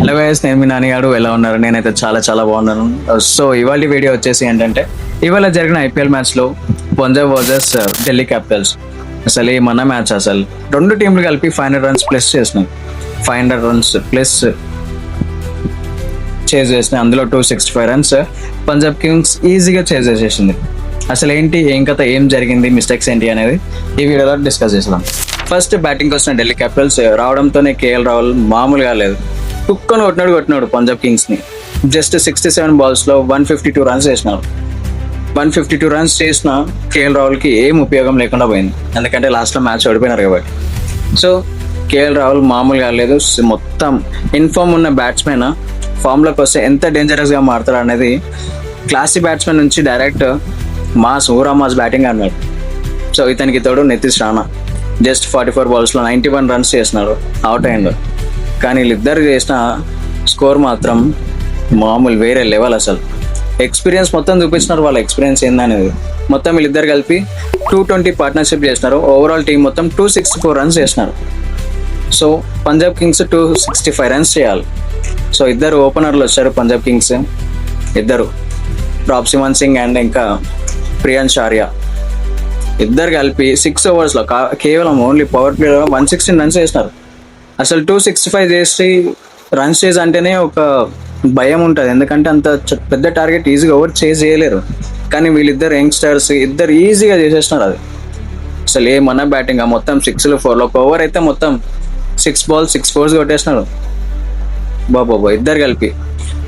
Hello guys, నేను మీ నాన్నగారు. ఎలా ఉన్నారు? నేనైతే చాలా చాలా బాగున్నాను. సో ఇవాళ వీడియో వచ్చేసి ఏంటంటే, ఇవాళ జరిగిన ఐపీఎల్ మ్యాచ్లో పంజాబ్ వర్సెస్ ఢిల్లీ క్యాపిటల్స్. అసలు ఈ మన మ్యాచ్ అసలు రెండు టీంలు కలిపి 500 రన్స్ ప్లస్ చేసినాయి. 500 రన్స్ ప్లస్ చేజ్ చేసినాయి. అందులో 265 రన్స్ పంజాబ్ కింగ్స్ ఈజీగా చేజ్ చేసేసింది. అసలు ఏంటి, ఏం కథ, ఏం జరిగింది, మిస్టేక్స్ ఏంటి అనేది ఈ వీడియోలో డిస్కస్ చేద్దాం. ఫస్ట్ బ్యాటింగ్ వచ్చిన ఢిల్లీ క్యాపిటల్స్ రావడంతోనే కేఎల్ రాహుల్ మామూలుగా లేదు, కుక్కను కొట్టినాడు పంజాబ్ కింగ్స్ని. జస్ట్ 67 బాల్స్లో 152 రన్స్ చేసినాడు. 152 రన్స్ చేసిన కేఎల్ రాహుల్కి ఏం ఉపయోగం లేకుండా పోయింది, ఎందుకంటే లాస్ట్లో మ్యాచ్ ఓడిపోయినారు కాబట్టి. సో కేఎల్ రాహుల్ మామూలుగా లేదు. మొత్తం ఇన్ఫామ్ ఉన్న బ్యాట్స్మెన్ ఫామ్లోకి వస్తే ఎంత డేంజరస్గా మారుతాడు అనేది, క్లాసీ బ్యాట్స్మెన్ నుంచి డైరెక్ట్ ఊరా మాస్ బ్యాటింగ్ అన్నాడు. సో ఇతనికి తోడు నితీష్ రాణా జస్ట్ 44 బాల్స్లో 91 రన్స్ చేసినాడు, అవుట్ అయ్యాడు. కానీ వీళ్ళిద్దరు చేసిన స్కోర్ మాత్రం మామూలు వేరే లెవెల్. అసలు ఎక్స్పీరియన్స్ మొత్తం చూపించినారు, వాళ్ళ ఎక్స్పీరియన్స్ ఏందనేది. మొత్తం వీళ్ళిద్దరు కలిపి 220 పార్ట్నర్షిప్ చేసినారు. ఓవరాల్ టీం మొత్తం 264 రన్స్ చేసినారు. సో పంజాబ్ కింగ్స్ 265 రన్స్ చేయాలి. సో ఇద్దరు ఓపెనర్లు వచ్చారు పంజాబ్ కింగ్స్, ఇద్దరు రాబ్ సిమన్ సింగ్ అండ్ ఇంకా ప్రియాన్స్ ఆర్యా. ఇద్దరు కలిపి 6 ఓవర్స్లో కేవలం ఓన్లీ పవర్ ప్లేలో 116 రన్స్ చేసినారు. అసలు 265 చేసి రన్స్ చేసి అంటేనే ఒక భయం ఉంటుంది, ఎందుకంటే అంత పెద్ద టార్గెట్ ఈజీగా ఓవర్ చేసి చేయలేరు. కానీ వీళ్ళిద్దరు యంగ్స్టర్స్ ఇద్దరు ఈజీగా చేసేసినారు. అది అసలు ఏమన్నా బ్యాటింగ్, మొత్తం 6లు 4లు, ఒక ఓవర్ అయితే మొత్తం 6 balls 6 4s కొట్టేసినారు. బాబా ఇద్దరు కలిపి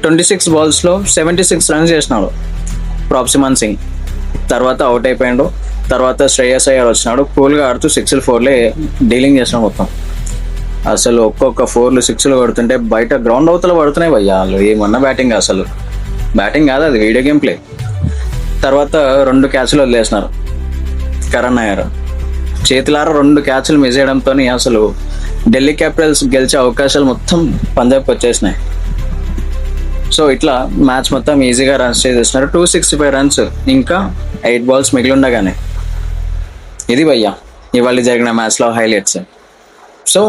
26 balls-లో 76 రన్స్ చేసినాడు రాబ్ సిమన్ సింగ్. తర్వాత అవుట్ అయిపోయాడు. తర్వాత శ్రేయస్ అయ్యర్ వచ్చినాడు, కూల్గా ఆడుతూ 6లు 4లే డీలింగ్ చేసినాడు మొత్తం. అసలు ఒక్కొక్క 4లు 6లు కొడుతుంటే బయట గ్రౌండ్ అవతల పడుతున్నాయి భయ్యా. వాళ్ళు ఏమన్నా బ్యాటింగ్, అసలు బ్యాటింగ్ కాదు, అది వీడియో గేమ్ ప్లే. తర్వాత 2 క్యాచ్లు వదిలేసినారు. కరణ్ నాయర్ చేతులారా 2 క్యాచ్లు మిస్ చేయడంతో అసలు ఢిల్లీ క్యాపిటల్స్ గెలిచే అవకాశాలు మొత్తం పంజాబ్కి వచ్చేసినాయి. సో ఇట్లా మ్యాచ్ మొత్తం ఈజీగా రన్స్ చేసేసినారు. 265 రన్స్ ఇంకా 8 balls మిగిలి ఉండగానే. ఇది భయ్యా ఇవాళ జరిగిన మ్యాచ్లో హైలైట్స్. సో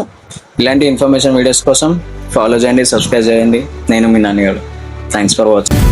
ఇలాంటి ఇన్ఫర్మేషన్ వీడియోస్ కోసం ఫాలో చేయండి, సబ్స్క్రైబ్ చేయండి. నేను మీ నాన్నగారు. Thanks for watching.